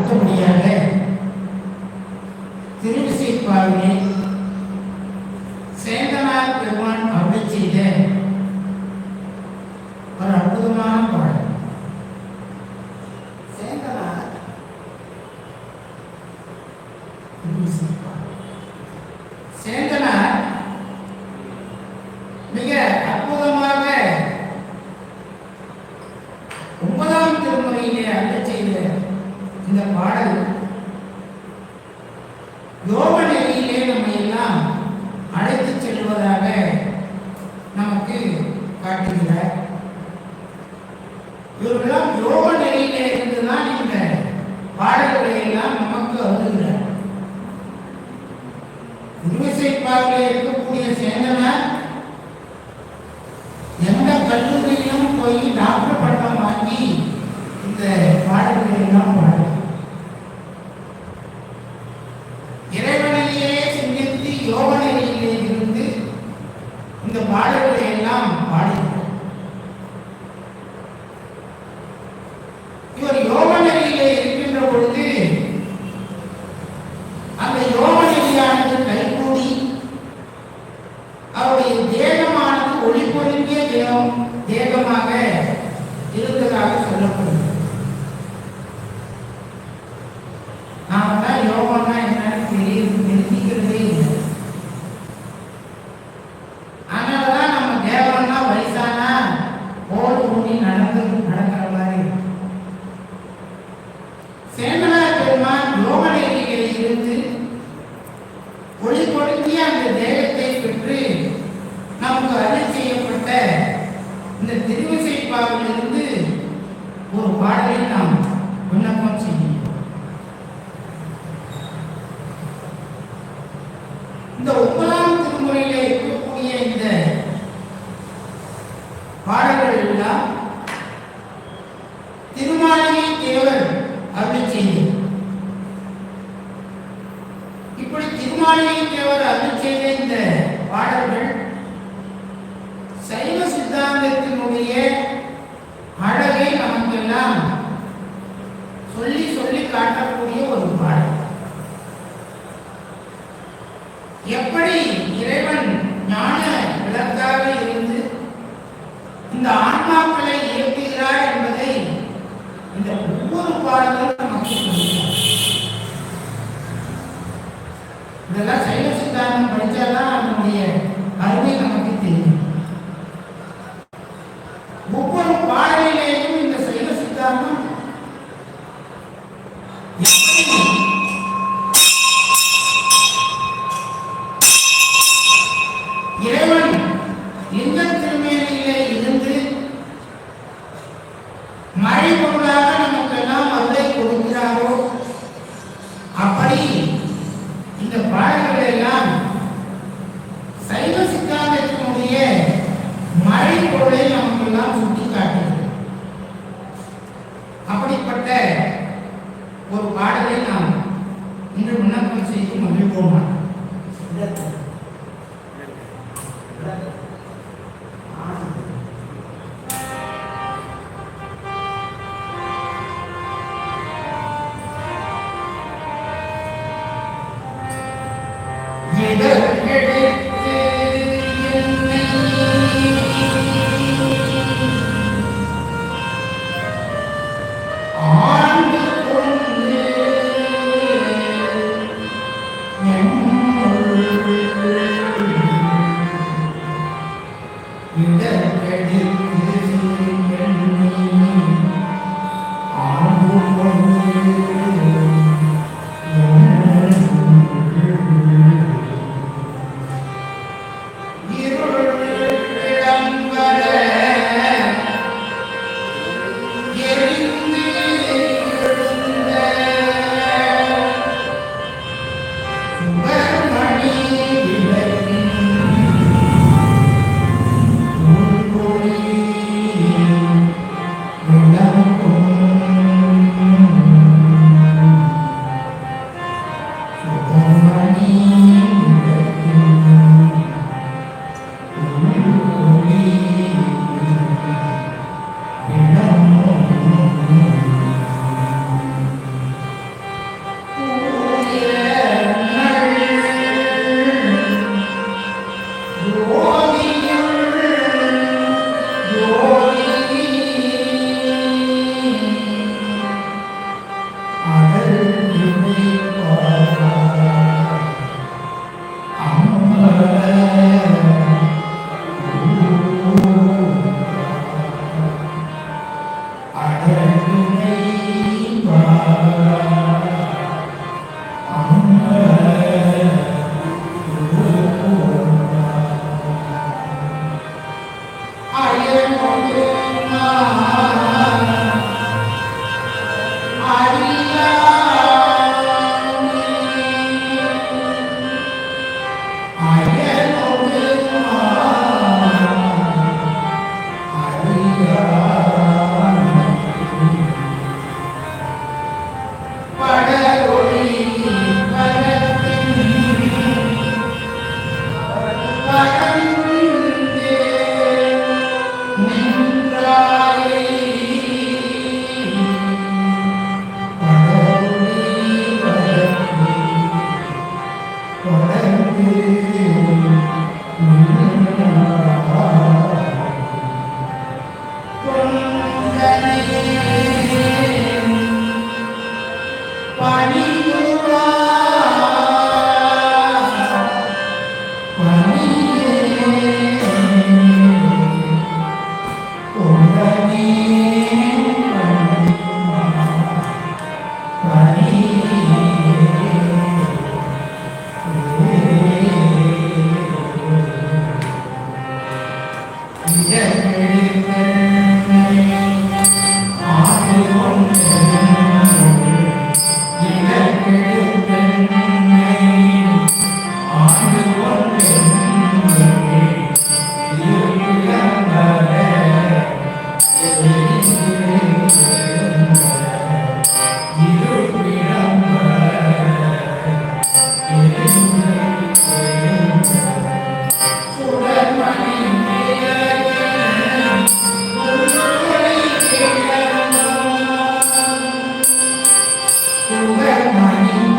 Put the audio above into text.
அடுத்தபடியாக திருவிசைப்பாவிலே சேந்தனார் பெருமான் அருளை செய்த ஒரு அற்புதமான பாடல். சேந்தனார் சேந்தனார் மிக அற்புதமாக 9ஆம் திருமுறையிலே அருளை செய்த இந்த பாடல் யோக நெறியிலே நம்மை எல்லாம் அழைத்து செல்வதாக நமக்கு காட்டுகிறார். இவர்களெல்லாம் யோக நெறியிலே இருந்துதான் இந்த பாடல்களை எல்லாம் நமக்கு அருளுகிறார். திருவிசைப்பாவிலே இருக்கக்கூடிய சேந்தனார் எந்த கல்லூரியிலும் போய் டாக்டர் பட்டம் வாங்கி இந்த பாடல்களை எல்லாம் பாடு இறைவனையே சிந்தித்து யோக நெறியிலே இருந்து இந்த பாடல்களை எல்லாம் பாடுகிறார். இவர் யோக நெறியிலே இருக்கின்ற பொழுது அந்த யோக நெறியானது கைகூடி அவருடைய தேகமானது ஒளி பொருந்திய தேகமாக இருந்ததாக சொல்லப்படுகிறது. நாம தான் யோகம்னா என்னன்னு தெரிஞ்சுக்கிறதே இல்லை. அதனாலதான் நம்ம தேவம்னா வயசானா ஓடு ஊனி நடக்கிற மாதிரி. சேந்தனார் பெருமான் யோக நெறியிலே இருந்து ஒளி பொருந்திய அந்த தேகத்தை பெற்று நமக்கு அருள் செய்யப்பட்ட இந்த திருவிசைப்பாவிலிருந்து ஒரு பாடலை நாம் விண்ணப்பம் செய்யும். இந்த 9ஆம் திருமுறையிலே இருக்கக்கூடிய இந்த பாடல்கள் எல்லாம் திருமாளிகை தேவர் அருள் செய்தார். இப்படி திருமாளிகை தேவர் அருள் செய்த இந்த பாடல்கள் சைவ சித்தாந்தத்தினுடைய அழகை நமக்கெல்லாம் சொல்லி சொல்லி காட்டக்கூடிய ஒரு பாடல். எப்படி இறைவன் ஞான விளக்காக இருந்து இந்த ஆன்மாக்களை இயக்குகிறார் என்பதை இந்த ஒவ்வொரு பாடலும் நமக்கு சொல்கிறார். இதெல்லாம் சைவ சித்தாந்தம் படித்தாதான் அதனுடைய அருமை நமக்கு தெரியும். ஒவ்வொரு பாடலிலேயும் இந்த சைவ சித்தாந்தம் இறைவன் எந்த திருமேனியிலே இருந்து மழை பொருளாக நமக்கெல்லாம் அருளை கொடுக்கிறாரோ அப்படி இந்த பாடல்கள் எல்லாம் சைவ சித்தாந்தத்தினுடைய மழை பொருளை நமக்கெல்லாம் சுட்டி காட்டுகிறது. அப்படிப்பட்ட ஒரு பாடலை நாம் இன்று விண்ணப்பம் செய்து மகிழ்வோமா? Money.